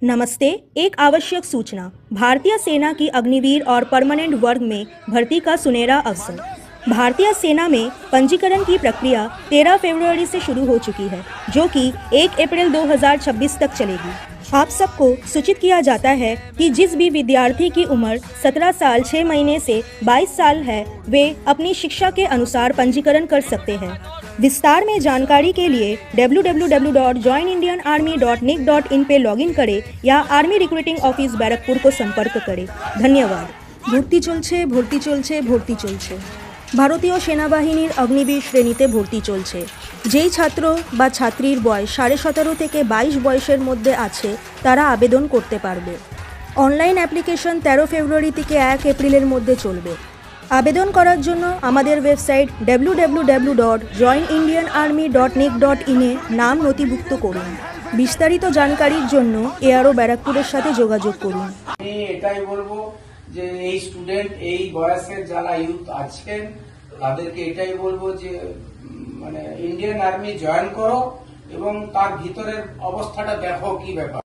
नमस्ते। एक आवश्यक सूचना। भारतीय सेना की अग्निवीर और परमानेंट वर्ग में भर्ती का सुनहरा अवसर। भारतीय सेना में पंजीकरण की प्रक्रिया 13 फरवरी से शुरू हो चुकी है, जो कि 1 अप्रैल 2026 तक चलेगी। आप सबको सूचित किया जाता है कि जिस भी विद्यार्थी की उम्र 17 साल 6 महीने से 22 साल है, वे अपनी शिक्षा के अनुसार पंजीकरण कर सकते हैं। विस्तार में जानकारी के लिए www.joinindianarmy.nic.in पे लॉगिन करें या आर्मी रिक्रूटिंग ऑफिस बैरकपुर को संपर्क करें। धन्यवाद। ভর্তি চলছে। ভারতীয় সেনাবাহিনীর অগ্নিবীর শ্রেণীতে ভর্তি চলছে। যেই ছাত্র বা ছাত্রীর বয়স 17.5 থেকে 22 বয়সের মধ্যে আছে তারা আবেদন করতে পারবে। অনলাইন অ্যাপ্লিকেশন 13 ফেব্রুয়ারি থেকে 1 এপ্রিলের মধ্যে চলবে। আবেদন করার জন্য আমাদের ওয়েবসাইট www.joinindianarmy.nic.in এ নাম নথিভুক্ত করুন। বিস্তারিত জানকারির জন্য এআরও ব্যারাকপুরের সাথে যোগাযোগ করুন। আমি এটাই বলবো যে এই স্টুডেন্ট এই বয়সের যারা ইউথ আছেন তাদেরকে এটাই বলবো যে মানে ইন্ডিয়ান আর্মি জয়েন করো এবং তার ভিতরের অবস্থাটা দেখো কি ব্যাপার।